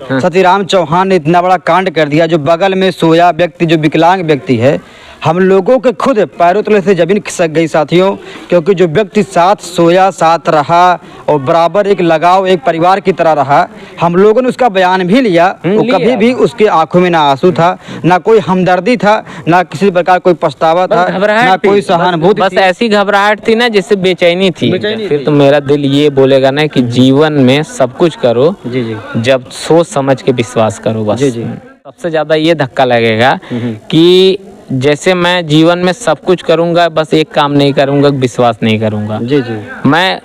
सतीराम चौहान ने इतना बड़ा कांड कर दिया, जो बगल में सोया व्यक्ति, जो विकलांग व्यक्ति है, हम लोगों के खुद पैरों तले से जमीन खिसक गई साथियों, क्योंकि जो व्यक्ति साथ सोया, साथ रहा और बराबर एक लगाव, एक परिवार की तरह रहा। हम लोगों ने उसका बयान भी लिया, वो कभी भी उसके आंखों में ना आंसू था, ना कोई हमदर्दी था, ना किसी प्रकार कोई पछतावा था, ना कोई सहानुभूति। बस ऐसी घबराहट थी ना जिससे बेचैनी थी। फिर तो मेरा दिल ये बोलेगा ना कि जीवन में सब कुछ करो जब सोच समझ के विश्वास करो। बस सबसे ज्यादा ये धक्का लगेगा कि जैसे मैं जीवन में सब कुछ करूंगा, बस एक काम नहीं करूंगा, विश्वास नहीं करूंगा। मैं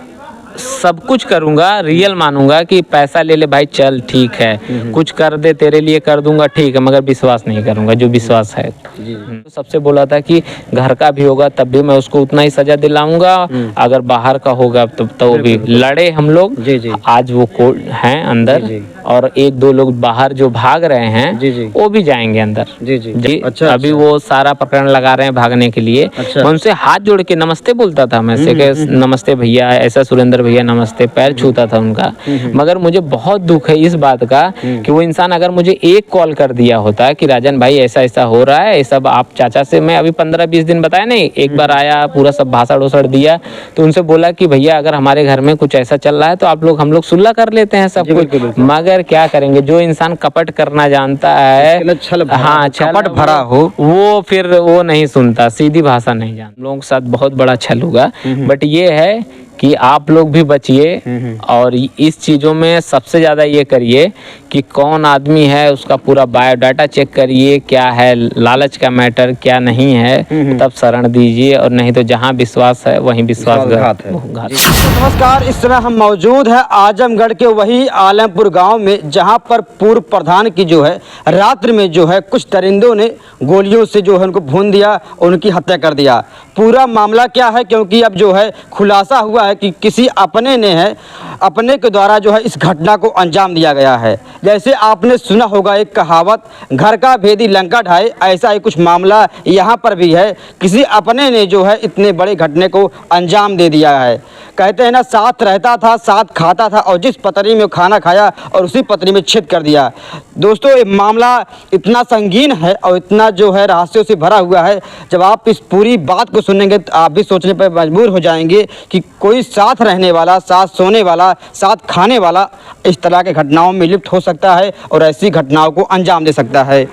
सब कुछ करूंगा, रियल मानूंगा कि पैसा ले ले भाई चल ठीक है, कुछ कर दे तेरे लिए कर दूंगा ठीक है, मगर विश्वास नहीं करूंगा जो विश्वास है। तो सबसे बोला था कि घर का भी होगा तब भी मैं उसको उतना ही सजा दिलाऊंगा, अगर बाहर का होगा तो भी लड़े हम लोग। आज वो कोर्ट हैं अंदर और एक दो लोग बाहर जो भाग रहे हैं वो भी जाएंगे अंदर। अच्छा, अभी वो सारा प्रकरण लगा रहे हैं भागने के लिए। मैं उनसे हाथ जोड़ के नमस्ते बोलता था, मैं से नमस्ते भैया, ऐसा सुरेंद्र भैया नमस्ते, पैर छूता था उनका। मगर मुझे बहुत दुख है इस बात का कि वो इंसान अगर मुझे एक कॉल कर दिया होता कि राजन भाई ऐसा ऐसा हो रहा है, सब आप चाचा से मैं अभी 15-20 दिन बताया नहीं, एक बार आया पूरा सब भाषण वोषण दिया, तो उनसे बोला कि भैया अगर हमारे घर में कुछ ऐसा चल रहा है तो आप लोग हम लोग सुलह कर लेते हैं सब कुछ। मगर क्या करेंगे, जो इंसान कपट करना जानता है, हाँ कपट भरा हो, वो फिर वो नहीं सुनता, सीधी भाषा नहीं जानता। लोगों के साथ बहुत बड़ा छल होगा। बट ये है कि आप लोग भी बचिए और इस चीज़ों में सबसे ज़्यादा ये करिए कि कौन आदमी है उसका पूरा बायोडाटा चेक करिए, क्या है लालच का मैटर क्या नहीं है, तब शरण दीजिए, और नहीं तो जहाँ विश्वास है वहीं विश्वासघात है। नमस्कार, इस समय हम मौजूद हैं आजमगढ़ के वही आलमपुर गांव में, जहां पर पूर्व प्रधान की जो है रात्रि में जो है कुछ दरिंदों ने गोलियों से जो है उनको भून दिया, उनकी हत्या कर दिया। पूरा मामला क्या है, क्योंकि अब जो है खुलासा हुआ है कि किसी अपने ने है, अपने के द्वारा जो है इस घटना को अंजाम दिया गया है। जैसे आपने सुना होगा एक कहावत, घर का भेदी लंका ढाए, ऐसा ही कुछ मामला यहाँ पर भी है। किसी अपने ने जो है इतने बड़े घटने को अंजाम दे दिया है। कहते हैं ना, साथ रहता था, साथ खाता था, और जिस पतरी में खाना खाया और उसी पतरी में छेद कर दिया। दोस्तों, ये मामला इतना संगीन है और इतना जो है रहस्यों से भरा हुआ है, जब आप इस पूरी बात को सुनेंगे तो आप भी सोचने पर मजबूर हो जाएंगे कि कोई साथ रहने वाला, साथ सोने वाला, साथ खाने वाला इस तरह के घटनाओं में लिप्त हो सकता है और ऐसी घटनाओं को अंजाम दे सकता है।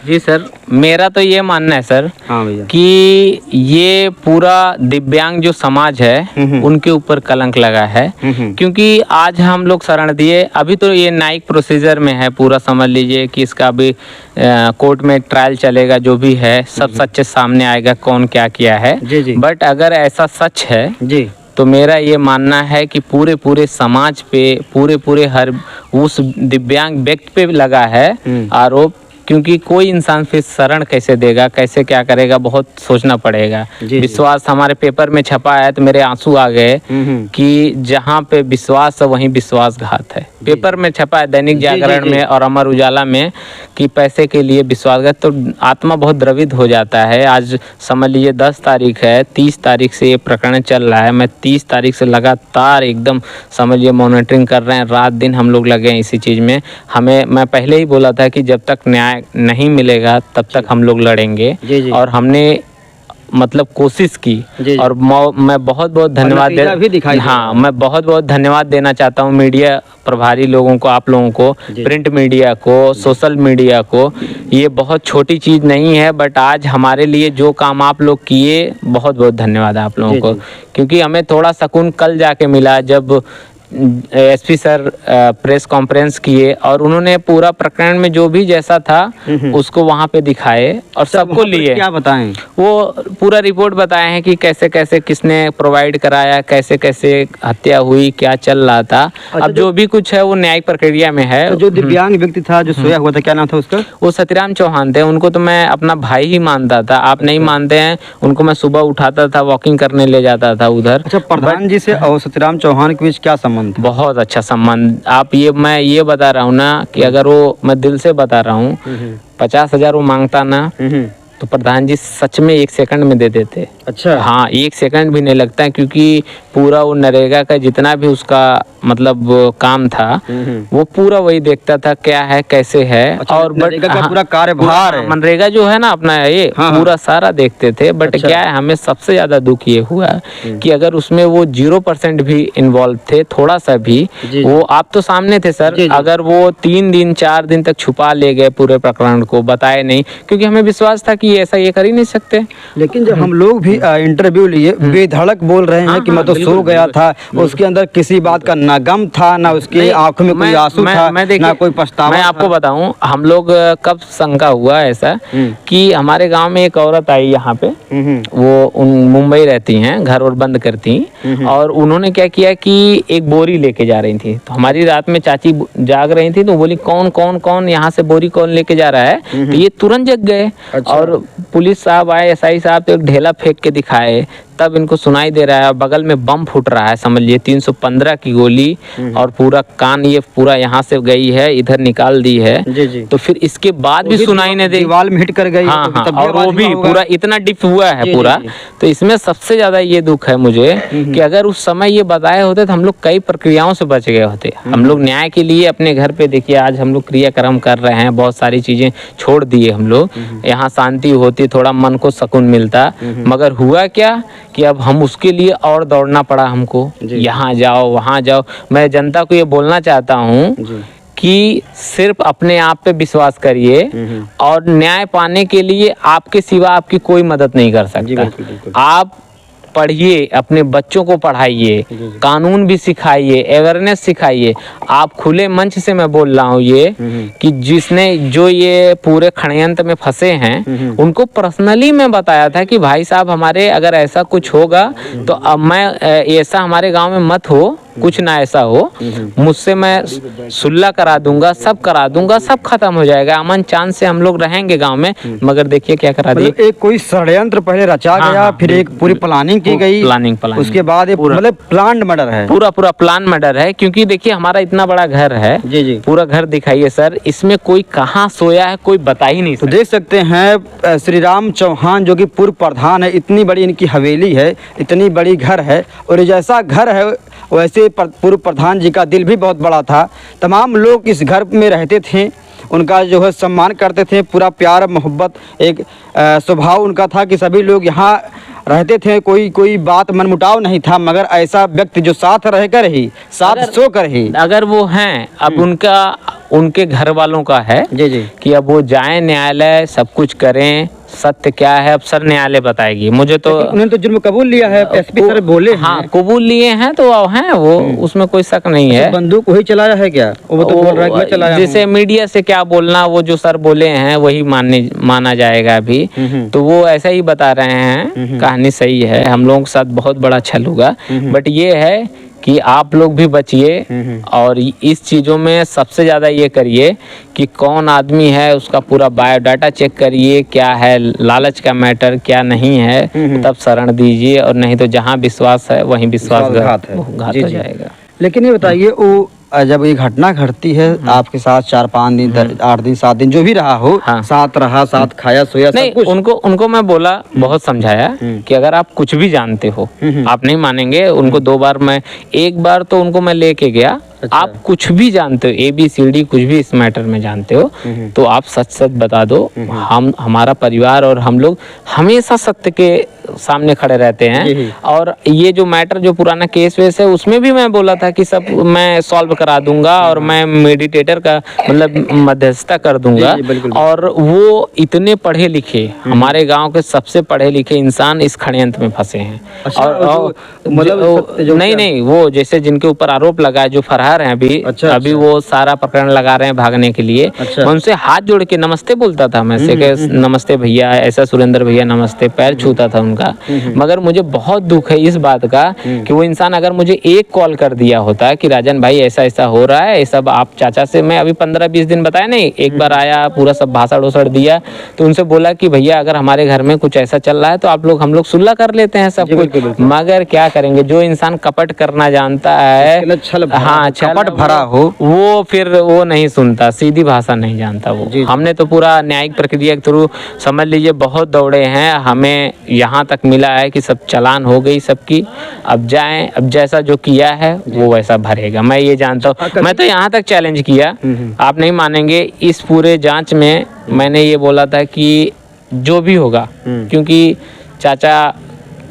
जी सर, मेरा तो ये मानना है सर, हाँ भैया, कि ये पूरा दिव्यांग जो समाज है उनके ऊपर कलंक लगा है। क्योंकि आज हम लोग शरण दिए, अभी तो ये न्यायिक प्रोसीजर में है पूरा, समझ लीजिए कि इसका अभी कोर्ट में ट्रायल चलेगा, जो भी है सब सच्चे सामने आएगा कौन क्या किया है। बट अगर ऐसा सच है तो मेरा ये मानना है कि पूरे समाज पे, पूरे हर उस दिव्यांग व्यक्ति पे लगा है आरोप। क्योंकि कोई इंसान फिर शरण कैसे देगा, कैसे क्या करेगा, बहुत सोचना पड़ेगा। विश्वास हमारे पेपर में छपा है तो मेरे आंसू आ गए कि जहाँ पे विश्वास है वहीं विश्वासघात है। पेपर में छपा है दैनिक जागरण में और अमर उजाला में कि पैसे के लिए विश्वासघात, तो आत्मा बहुत द्रवित हो जाता है। आज समझ लीजिए 10 तारीख है, 30 तारीख से ये प्रकरण चल रहा है। मैं 30 तारीख से लगातार एकदम समझ लीजिए मॉनिटरिंग कर रहे हैं, रात दिन हम लोग लगे हैं इसी चीज़ में। मैं पहले ही बोला था कि जब तक न्याय नहीं मिलेगा तब तक हम लोग लड़ेंगे, और हमने मतलब कोशिश की। और मैं बहुत धन्यवाद मैं बहुत धन्यवाद देना चाहता हूँ मीडिया प्रभारी लोगों को, आप लोगों को, प्रिंट मीडिया को, सोशल मीडिया को। ये बहुत छोटी चीज़ नहीं है, बट आज हमारे लिए जो काम आप लोग किए, बहुत धन्यवाद आप लोगों को। क्योंकि हमें थोड़ा सुकून कल जाके मिला जब एसपी सर प्रेस कॉन्फ्रेंस किए और उन्होंने पूरा प्रकरण में जो भी जैसा था उसको वहाँ पे दिखाए और सबको लिए। क्या बताएं? वो पूरा रिपोर्ट बताए हैं कि कैसे कैसे किसने प्रोवाइड कराया, कैसे कैसे हत्या हुई, क्या चल रहा था। अब जो भी कुछ है वो न्यायिक प्रक्रिया में है। तो जो दिव्यांग व्यक्ति था, जो सोया हुआ था, क्या नाम था उसका? वो सतीराम चौहान थे। उनको तो मैं अपना भाई ही मानता था, आप नहीं मानते हैं। उनको मैं सुबह उठाता था, वॉकिंग करने ले जाता था उधर। अच्छा, प्रधान जी से और सतीराम चौहान के बीच क्या संबंध? बहुत अच्छा संबंध। आप मैं ये बता रहा हूँ ना कि अगर वो, मैं दिल से बता रहा हूँ, 50,000 वो मांगता ना तो प्रधान जी सच में 1 सेकंड में दे देते। अच्छा, हाँ, 1 सेकंड भी नहीं लगता है, क्योंकि पूरा वो नरेगा का जितना भी उसका मतलब काम था वो पूरा वही देखता था क्या है कैसे है। अच्छा, और मनरेगा का पूरा कार्यभार है। मनरेगा जो है ना अपना ये पूरा सारा देखते थे। बट अच्छा। क्या है हमें सबसे ज्यादा दुख ये हुआ कि अगर उसमें वो 0% भी इन्वॉल्व थे थोड़ा सा भी, वो आप तो सामने थे सर, अगर वो 3 दिन 4 दिन तक छुपा ले गए पूरे प्रकरण को, बताए नहीं, क्योंकि हमें विश्वास था कि ऐसा ये कर ही नहीं सकते। लेकिन जब हम लोग भी इंटरव्यू लिए बेधड़क बोल रहे हैं कि मैं तो सो गया था, उसके अंदर किसी बात का ना गम था ना उसके आंखों में कोई आंसू था ना कोई पछतावा। मैं आपको बताऊं हम लोग कब शंका हुआ ऐसा कि हमारे गांव में एक औरत आई यहाँ पे, वो मुंबई रहती हैं, घर और बंद करती, और उन्होंने क्या किया कि एक बोरी लेके जा रही थी। तो हमारी रात में चाची जाग रही थी तो बोली कौन कौन कौन यहाँ से बोरी कौन लेके जा रहा है। तो ये तुरंत जग गए। अच्छा। और पुलिस साहब आए, एसआई साहब, तो एक ढेला फेंक के दिखाए, तब इनको सुनाई दे रहा है बगल में बम फूट रहा है, समझ लिए 315 की गोली, और पूरा कान ये पूरा यहाँ से गई है इधर निकाल दी है। जी। तो फिर इसके बाद भी सुनाई नहीं दे, दीवार में हिट कर गई। हाँ तो हाँ, तब और वो भी पूरा इतना डिप हुआ है पूरा। तो इसमें सबसे ज्यादा ये दुख है मुझे कि अगर उस समय ये बताए होते तो हम लोग कई प्रक्रियाओं से बच गए होते। हम लोग न्याय के लिए अपने घर पे, देखिए आज हम लोग क्रियाक्रम कर रहे हैं, बहुत सारी चीजें छोड़ दिए हम लोग, यहाँ शांति होती, थोड़ा मन को सुकून मिलता। मगर हुआ क्या कि अब हम उसके लिए और दौड़ना पड़ा हमको, यहाँ जाओ वहाँ जाओ। मैं जनता को ये बोलना चाहता हूँ कि सिर्फ अपने आप पे विश्वास करिए, और न्याय पाने के लिए आपके सिवा आपकी कोई मदद नहीं कर सकता। आप पढ़िए, अपने बच्चों को पढ़ाइए, कानून भी सिखाइए, अवेयरनेस सिखाइए। आप खुले मंच से मैं बोल रहा हूँ ये कि जिसने जो ये पूरे षड्यंत्र में फंसे हैं उनको पर्सनली मैं बताया था कि भाई साहब हमारे अगर ऐसा कुछ होगा तो अब मैं ऐसा हमारे गांव में मत हो, कुछ ना ऐसा हो, मुझसे मैं सुलह करा दूंगा, सब करा दूंगा, सब खत्म हो जाएगा, अमन चांद से हम लोग रहेंगे गांव में। मगर देखिए क्या करा दिए। एक कोई षड्यंत्र पहले रचा गया, फिर एक पूरी प्लानिंग की गई, प्लानिंग उसके बाद मतलब प्लान मर्डर है, पूरा प्लान मर्डर है। क्योंकि देखिए हमारा इतना बड़ा घर है, जी पूरा घर दिखाइए सर, इसमें कोई कहाँ सोया है कोई बता ही नहीं तो सकता। देख सकते हैं श्री राम चौहान जो कि पूर्व प्रधान है, इतनी बड़ी इनकी हवेली है, इतनी बड़ी घर है, और जैसा घर है वैसे पूर्व प्रधान जी का दिल भी बहुत बड़ा था। तमाम लोग इस घर में रहते थे, उनका जो है सम्मान करते थे, पूरा प्यार मोहब्बत एक स्वभाव उनका था कि सभी लोग यहाँ रहते थे, कोई बात मनमुटाव नहीं था। मगर ऐसा व्यक्ति जो साथ रहकर ही, साथ सो कर ही, अगर वो हैं, अब उनके घर वालों का है जी कि अब वो जाएं न्यायालय, सब कुछ करें, सत्य क्या है अब सर न्यायालय बताएगी। मुझे तो उन्होंने तो जुर्म कबूल लिया है, एसपी सर बोले हाँ कबूल लिए हैं, तो हैं वो, उसमें कोई शक नहीं है। बंदूक वही चलाया है क्या? वो तो बोल रहा है कि मैं चलाया हूं। जैसे मीडिया से क्या बोलना, वो जो सर बोले हैं वही माना जाएगा अभी। तो वो ऐसा ही बता रहे हैं, कहानी सही है, हम लोगों के साथ बहुत बड़ा छल होगा। बट ये है कि आप लोग भी बचिए, और इस चीज़ों में सबसे ज़्यादा ये करिए कि कौन आदमी है उसका पूरा बायोडाटा चेक करिए, क्या है लालच का मैटर क्या नहीं है, तब शरण दीजिए, और नहीं तो जहाँ विश्वास है वहीं विश्वासघात हो जाएगा। लेकिन ये बताइए, वो जब ये घटना घटती है आपके साथ 4-5 दिन 8 दिन 7 दिन जो भी रहा हो, साथ रहा, साथ खाया सोया, नहीं, सब कुछ उनको मैं बोला, बहुत समझाया कि अगर आप कुछ भी जानते हो, आप नहीं मानेंगे, उनको 2 बार मैं, एक बार तो उनको मैं लेके गया, आप कुछ भी जानते हो, ABCD कुछ भी इस मैटर में जानते हो तो आप सच सच बता दो। हमारा परिवार और हम लोग हमेशा सत्य के सामने खड़े रहते हैं। और ये जो मैटर, जो पुराना केस वेस है, उसमें भी मैं बोला था कि सब मैं सॉल्व करा दूंगा, और मैं मेडिटेटर का मतलब मध्यस्थता कर दूंगा। और वो इतने पढ़े लिखे, हमारे गांव के सबसे पढ़े लिखे इंसान इस षड्यंत्र में फंसे हैं। और नहीं, वो जैसे जिनके ऊपर आरोप लगा है, जो फरार हैं अभी, अभी वो सारा प्रकरण लगा रहे हैं भागने के लिए। मैं उनसे हाथ जोड़ के नमस्ते बोलता था, मैं से नमस्ते भैया, ऐसा सुरेंद्र भैया नमस्ते, पैर छूता था उनका। मगर मुझे बहुत दुख है इस बात का कि वो इंसान अगर मुझे एक कॉल कर दिया होता कि राजन भाई ऐसा ऐसा हो रहा है, ये सब आप चाचा से, मैं अभी 15-20 दिन बताया नहीं, एक बार आया, पूरा सब भाषण वोषण दिया, तो उनसे बोला कि भैया अगर हमारे घर में कुछ ऐसा चल रहा है तो हम लोग सुलह कर लेते हैं सब कुछ। मगर क्या करेंगे, जो इंसान कपट करना जानता है, हाँ छल कपट भरा हो, वो फिर वो नहीं सुनता, सीधी भाषा नहीं जानता वो। जी। हमने तो पूरा न्यायिक प्रक्रिया के थ्रू समझ लीजिए बहुत दौड़े हैं, हमें यहाँ तक मिला है कि सब चालान हो गई सबकी, अब जाएं, अब जैसा जो किया है वो वैसा भरेगा, मैं ये जानता हूँ। मैं तो यहाँ तक चैलेंज किया, आप नहीं मानेंगे, इस पूरे जांच में मैंने ये बोला था कि जो भी होगा, क्योंकि चाचा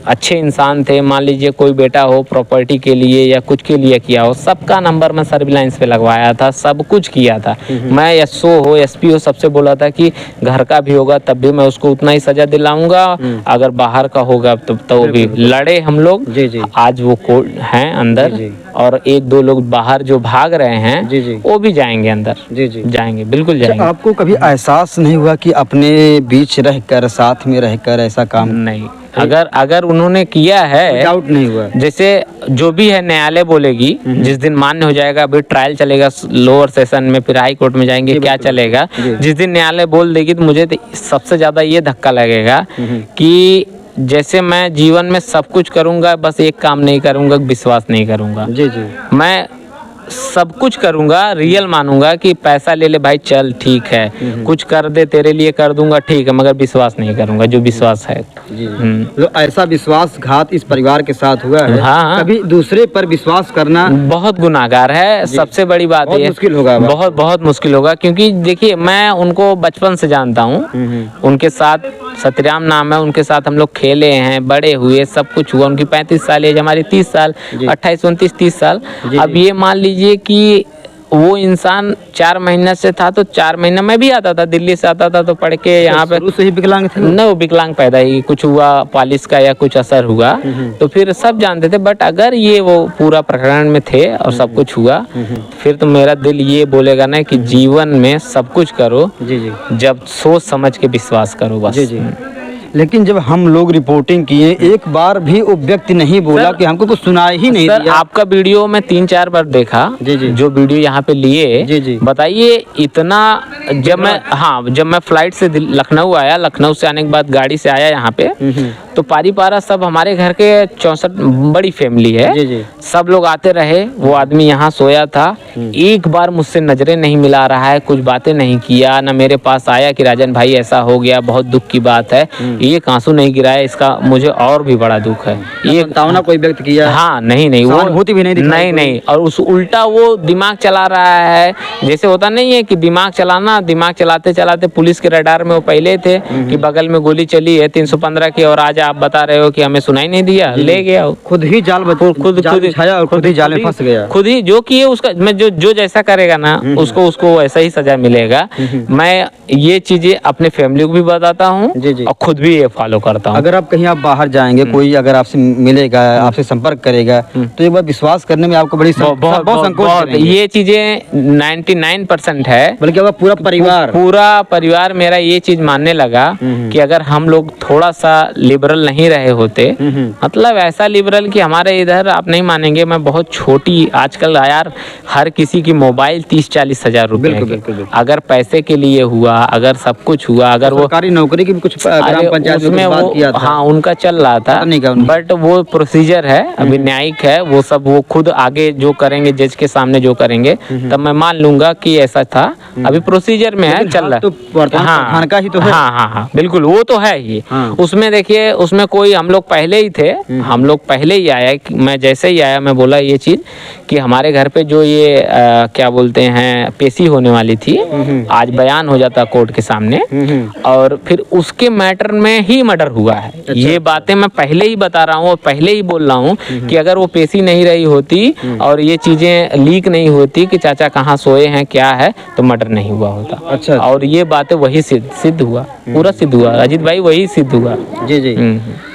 अच्छे इंसान थे, मान लीजिए कोई बेटा हो प्रॉपर्टी के लिए या कुछ के लिए किया हो, सबका नंबर मैं सर्विलांस पे लगवाया था, सब कुछ किया था। मैं एसओ हो एसपी हो सबसे बोला था कि घर का भी होगा तब भी मैं उसको उतना ही सजा दिलाऊंगा, अगर बाहर का होगा तो भी लड़े हम लोग। आज वो कोर्ट हैं अंदर, और एक दो लोग बाहर जो भाग रहे हैं वो भी जाएंगे अंदर, जाएंगे, बिल्कुल जाएंगे। आपको कभी एहसास नहीं हुआ कि अपने बीच रहकर, साथ में रहकर ऐसा काम? नहीं, अगर उन्होंने किया है, डाउट नहीं हुआ। जैसे जो भी है न्यायालय बोलेगी, जिस दिन मान्य हो जाएगा, अभी ट्रायल चलेगा लोअर सेशन में, फिर हाई कोर्ट में जाएंगे, क्या चलेगा, जिस दिन न्यायालय बोल देगी तो मुझे तो सबसे ज्यादा ये धक्का लगेगा कि जैसे मैं जीवन में सब कुछ करूंगा, बस एक काम नहीं करूंगा, विश्वास नहीं करूंगा। मैं सब कुछ करूंगा, रियल मानूंगा कि पैसा ले ले भाई चल ठीक है, कुछ कर दे तेरे लिए कर दूंगा ठीक है, मगर विश्वास नहीं करूंगा, जो विश्वास है। तो ऐसा विश्वासघात इस परिवार के साथ हुआ है? हाँ, कभी दूसरे पर विश्वास करना बहुत गुनाहगार है, सबसे बड़ी बात बहुत ये मुश्किल होगा, बहुत मुश्किल होगा, क्योंकि देखिए मैं उनको बचपन से जानता हूँ, उनके साथ सत्यराम नाम है, उनके साथ हम लोग खेले हैं, बड़े हुए, सब कुछ हुआ। उनकी 35 साल एज, हमारी 30 साल, 28 29 30 साल। अब ये मान लीजिए कि वो इंसान 4 महीने से था, तो 4 महीना मैं भी आता था, दिल्ली से आता था, तो पढ़ के यहाँ पे। शुरू से ही विकलांग थे? न, वो विकलांग पैदा ही, कुछ हुआ पालिश का या कुछ असर हुआ, तो फिर सब जानते थे। बट अगर ये वो पूरा प्रकरण में थे और सब कुछ हुआ, फिर तो मेरा दिल ये बोलेगा ना कि जीवन में सब कुछ करो, जब सोच समझ के विश्वास करो बस। लेकिन जब हम लोग रिपोर्टिंग किए, एक बार भी वो व्यक्ति नहीं बोला कि हमको कुछ सुनाई ही नहीं दिया। आपका वीडियो मैं 3-4 बार देखा, जो वीडियो यहाँ पे लिए, बताइए इतना। जब मैं फ्लाइट से लखनऊ आया, लखनऊ से आने के बाद गाड़ी से आया यहाँ पे, तो पारी पारा सब हमारे घर के 64 बड़ी फैमिली है, सब लोग आते रहे। वो आदमी यहाँ सोया था, एक बार मुझसे नजरें नहीं मिला रहा है, कुछ बातें नहीं किया, ना मेरे पास आया कि राजन भाई ऐसा हो गया, बहुत दुख की बात है, एक आंसू नहीं गिराया। इसका मुझे और भी बड़ा दुख है। ये तावना कोई व्यक्त किया? हाँ, नहीं, वो अनुभूति भी नहीं, और उस उल्टा वो दिमाग चला रहा है, जैसे होता नहीं है कि दिमाग चलाना, दिमाग चलाते चलाते पुलिस के रडार में वो पहले थे कि बगल में गोली चली है 315 की, और आज आप बता रहे हो कि हमें सुनाई नहीं दिया, ले गया खुद ही जाल, खुद बिछाया और खुद ही जाल में फंस गया। खुद ही जो किए उसका, मैं जो जैसा करेगा ना उसको वैसा ही सजा मिलेगा। मैं ये चीजें अपने फैमिली को भी बताता हूँ और खुद भी ये फॉलो करता हूँ। अगर आप कहीं आप बाहर जाएंगे, कोई अगर आपसे मिलेगा, आपसे संपर्क करेगा, तो एक बार विश्वास करने में आपको बड़ी बहुत संकोच। ये चीजें 99% है, बल्कि पूरा परिवार मेरा ये चीज मानने लगा कि अगर हम लोग थोड़ा सा लिबरल नहीं रहे होते, मतलब ऐसा लिबरल कि हमारे इधर आप नहीं मानेंगे, मैं बहुत छोटी, आजकल यार हर किसी की मोबाइल 30-40 हजार रुपए, अगर पैसे के लिए हुआ, अगर सब कुछ हुआ, अगर वो सरकारी नौकरी की भी कुछ ग्राम पंचायत में बात किया था, हाँ उनका चल रहा था, बट वो प्रोसीजर है, अभी न्यायिक है, वो सब वो खुद आगे जो करेंगे, जज के सामने जो करेंगे, तब मैं मान लूंगा कि ऐसा था। अभी प्रोसीजर में है, चल रहा है। हाँ का ही तो है। हाँ, बिल्कुल, वो तो है ही। उसमें देखिए, उसमें कोई, हम लोग पहले ही थे, हम लोग पहले ही आया, मैं जैसे ही आया मैं बोला ये चीज कि हमारे घर पे जो ये क्या बोलते हैं पेशी होने वाली थी, आज बयान हो जाता कोर्ट के सामने, और फिर उसके मैटर में ही मर्डर हुआ है। ये बातें मैं पहले ही बता रहा हूँ और पहले ही बोल रहा हूँ कि अगर वो पेशी नहीं रही होती और ये चीजें लीक नहीं होती कि चाचा कहाँ सोए हैं क्या है, तो मर्डर नहीं हुआ होता। अच्छा। और ये बातें वही सिद्ध हुआ, पूरा सिद्ध हुआ अजीत भाई, वही सिद्ध हुआ। जी।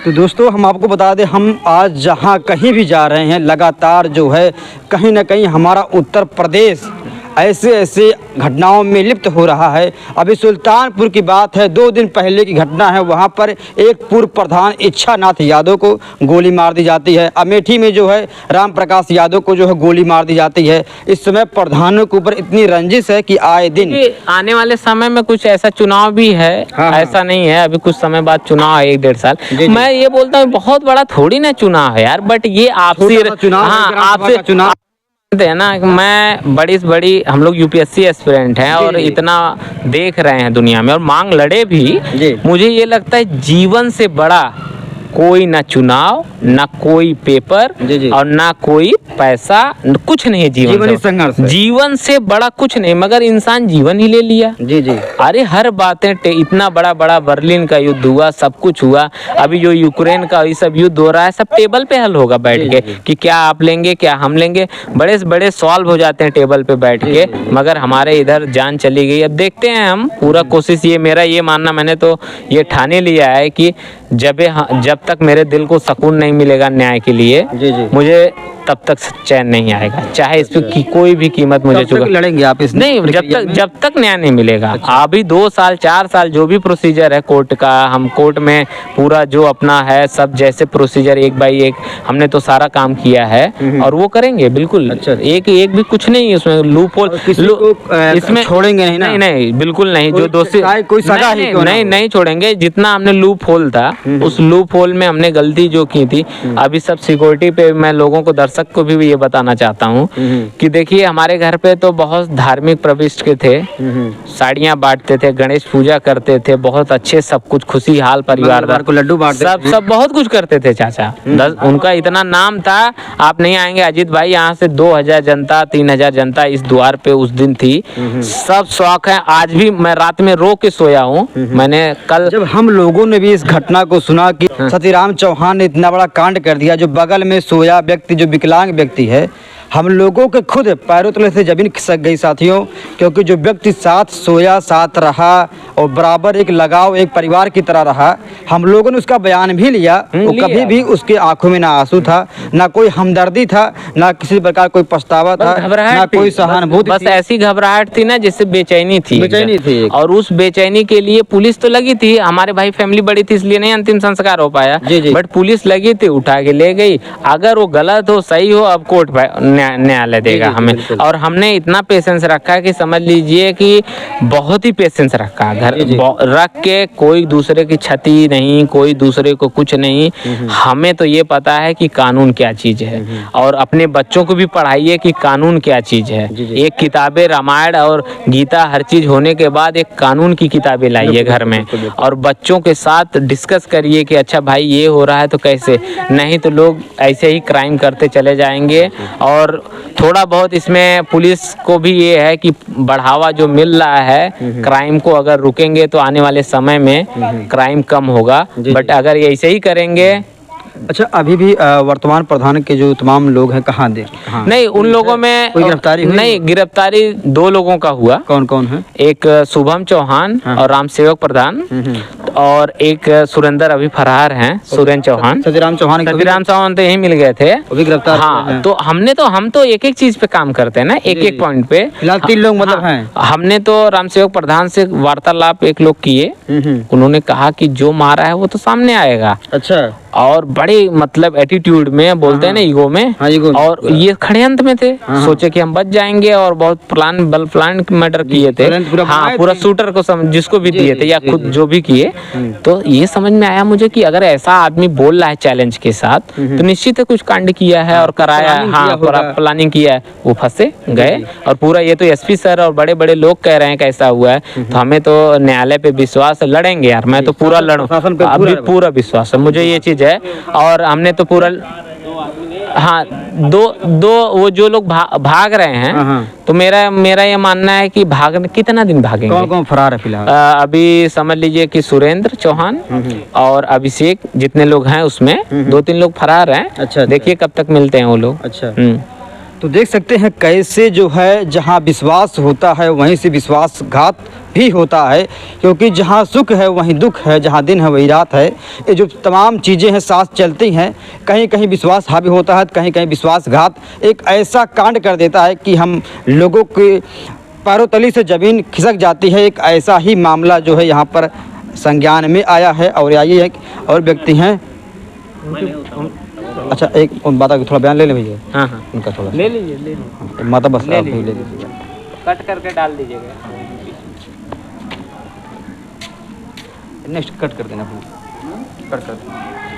तो दोस्तों हम आपको बता दें, हम आज जहाँ कहीं भी जा रहे हैं, लगातार जो है कहीं ना कहीं हमारा उत्तर प्रदेश ऐसे घटनाओं में लिप्त हो रहा है। अभी सुल्तानपुर की बात है, 2 दिन पहले की घटना है, वहाँ पर एक पूर्व प्रधान इच्छानाथ यादव को गोली मार दी जाती है। अमेठी में जो है राम प्रकाश यादव को जो है गोली मार दी जाती है। इस समय प्रधानों के ऊपर इतनी रंजिश है कि आए दिन आने वाले समय में कुछ ऐसा चुनाव भी है। हाँ, ऐसा नहीं है अभी कुछ समय बाद चुनाव है, 1-1.5 साल। मैं ये बोलता हूँ बहुत बड़ा थोड़ी ना चुनाव है यार, बट ये आपसी चुनाव, है ना, मैं बड़ी से बड़ी हम लोग यूपीएससी एस्पिरेंट हैं और इतना देख रहे हैं दुनिया में और मांग लड़े भी। मुझे ये लगता है जीवन से बड़ा कोई ना चुनाव, ना कोई पेपर और ना कोई पैसा, कुछ नहीं है जीवन संघर्ष। जीवन से बड़ा कुछ नहीं, मगर इंसान जीवन ही ले लिया। अरे हर बातें इतना बड़ा बड़ा बर्लिन का युद्ध हुआ, सब कुछ हुआ, अभी जो यूक्रेन का ये सब युद्ध हो रहा है, सब टेबल पे हल होगा बैठ के कि क्या आप लेंगे क्या हम लेंगे, बड़े से बड़े सॉल्व हो जाते हैं टेबल पे बैठ के। मगर हमारे इधर जान चली गई। अब देखते हैं हम, पूरा कोशिश, ये मेरा ये मानना, मैंने तो ये ठाने लिया है कि जब तक मेरे दिल को सुकून नहीं मिलेगा न्याय के लिए, मुझे तब तक चैन नहीं आएगा, चाहे इस पे की कोई भी कीमत मुझे चुका। लड़ेंगे आप इस नहीं, जब तक न्याय नहीं मिलेगा। अभी 2 साल 4 साल जो भी प्रोसीजर है कोर्ट का, हम कोर्ट में पूरा जो अपना है सब जैसे प्रोसीजर एक बाई एक हमने तो सारा काम किया है और वो करेंगे बिल्कुल। एक भी कुछ नहीं उसमें लूप होल, इसमें छोड़ेंगे नहीं, नहीं बिल्कुल नहीं। जो दोषी कोई सजा ही नहीं छोड़ेंगे। जितना हमने लूप होल था उस लूप होल में हमने गलती जो की थी, अभी सब सिक्योरिटी पे मैं लोगों को, दर्शक को भी ये बताना चाहता हूँ कि देखिए हमारे घर पे तो बहुत धार्मिक प्रविष्ट के थे, साड़ियाँ बांटते थे, गणेश पूजा करते थे, बहुत अच्छे सब कुछ खुशहाल परिवार को लड्डू बांटते सब बहुत कुछ करते थे चाचा। उनका इतना नाम था, आप नहीं आएंगे अजीत भाई, यहाँ से 2000 जनता 3000 जनता इस द्वार पे उस दिन थी। सब शौक है, आज भी मैं रात में रो के सोया हूँ। मैंने कल जब हम लोगों ने भी इस घटना को सुना कि सतीराम चौहान ने इतना बड़ा कांड कर दिया, जो बगल में सोया व्यक्ति जो विकलांग व्यक्ति है, हम लोगों के खुद पैरों तले से जमीन खिसक गई साथियों, क्योंकि जो व्यक्ति साथ सोया, साथ रहा और बराबर एक लगाव, एक परिवार की तरह रहा, हम लोगों ने उसका बयान भी लिया। वो कभी भी उसके आंखों में ना आंसू था, ना कोई हमदर्दी था, ना किसी प्रकार कोई पछतावा था, ना कोई सहानुभूति। बस ऐसी घबराहट थी ना जिससे बेचैनी थी। और उस बेचैनी के लिए पुलिस तो लगी थी, हमारे भाई फैमिली बड़ी थी इसलिए नहीं अंतिम संस्कार हो पाया, बट पुलिस लगी थी, उठा के ले गई। अगर वो गलत हो सही हो, अब कोर्ट न्यायालय देगा हमें। और हमने इतना पेशेंस रखा कि समझ लीजिए कि बहुत ही पेशेंस रखा, घर रख के कोई दूसरे की क्षति नहीं, कोई दूसरे को कुछ नहीं। हमें तो ये पता है कि कानून क्या चीज है और अपने बच्चों को भी पढ़ाइए कि कानून क्या चीज है। एक किताबें रामायण और गीता हर चीज होने के बाद एक कानून की किताबें लाइए घर में और बच्चों के साथ डिस्कस करिए कि अच्छा भाई ये हो रहा है तो कैसे, नहीं तो लोग ऐसे ही क्राइम करते चले जाएंगे। और थोड़ा बहुत इसमें पुलिस को भी ये है कि बढ़ावा जो मिल रहा है क्राइम को, अगर रुकेंगे तो आने वाले समय में क्राइम कम होगा, बट अगर ये ऐसे ही करेंगे। अच्छा, अभी भी वर्तमान प्रधान के जो तमाम लोग हैं कहाँ नहीं, उन लोगों में कोई गिरफ्तारी हुई? नहीं, गिरफ्तारी 2 लोगों का हुआ। कौन कौन है? एक शुभम चौहान और रामसेवक प्रधान और एक सुरेंद्र अभी फरार हैं, सुरेंद्र चौहान। सतीराम चौहान तो यही मिल गए थे, गिरफ्तार। हाँ, तो हम तो एक चीज पे काम करते हैं ना, एक पॉइंट पे। फिलहाल 3 लोग मतलब हैं। हमने तो रामसेवक प्रधान से वार्तालाप एक लोग किए, उन्होंने कहा कि जो मारा है वो तो सामने आएगा। अच्छा। और बड़े मतलब एटीट्यूड में बोलते हैं ना, ईगो में, और ये षड्यंत्र में थे। सोचे कि हम बच जाएंगे और बहुत प्लान मर्डर किए थे। हाँ, पूरा शूटर को जिसको भी दिए थे या खुद जो भी किए। तो ये समझ में आया मुझे कि अगर ऐसा आदमी बोल रहा है चैलेंज के साथ, तो निश्चित है कुछ कांड किया है और कराया है। हाँ, पूरा प्लानिंग किया है, वो फंसे गए। और पूरा ये तो एसपी सर और बड़े बड़े लोग कह रहे हैं कैसा हुआ है, तो हमें तो न्यायालय पे विश्वास है, लड़ेंगे यार, मैं तो पूरा लड़ूं, अभी पूरा विश्वास है मुझे ये चीज है। और हमने तो पूरा, हाँ, दो वो जो लोग भाग रहे हैं, तो मेरा ये मानना है कि कितना दिन भागेंगे। कौन फरार है फिलहाल? अभी समझ लीजिए कि सुरेंद्र चौहान और अभिषेक, जितने लोग हैं उसमें 2-3 लोग फरार हैं। अच्छा, देखिए कब तक मिलते हैं वो लोग। अच्छा। तो देख सकते हैं कैसे जो है, जहाँ विश्वास होता है वहीं से विश्वासघात भी होता है, क्योंकि जहाँ सुख है वहीं दुख है, जहाँ दिन है वही रात है। ये जो तमाम चीज़ें हैं साथ चलती हैं, कहीं कहीं विश्वास हावी होता है, कहीं कहीं विश्वासघात एक ऐसा कांड कर देता है कि हम लोगों के पैरों तली से ज़मीन खिसक जाती है। एक ऐसा ही मामला जो है यहाँ पर संज्ञान में आया है। और आइए एक और व्यक्ति हैं। अच्छा, एक बात का थोड़ा बयान ले लें भैया। हाँ, उनका थोड़ा ले लीजिए। माता बस ले लीजिए, कट करके डाल दीजिएगा। नेक्स्ट कट कर देना, कट कर देना।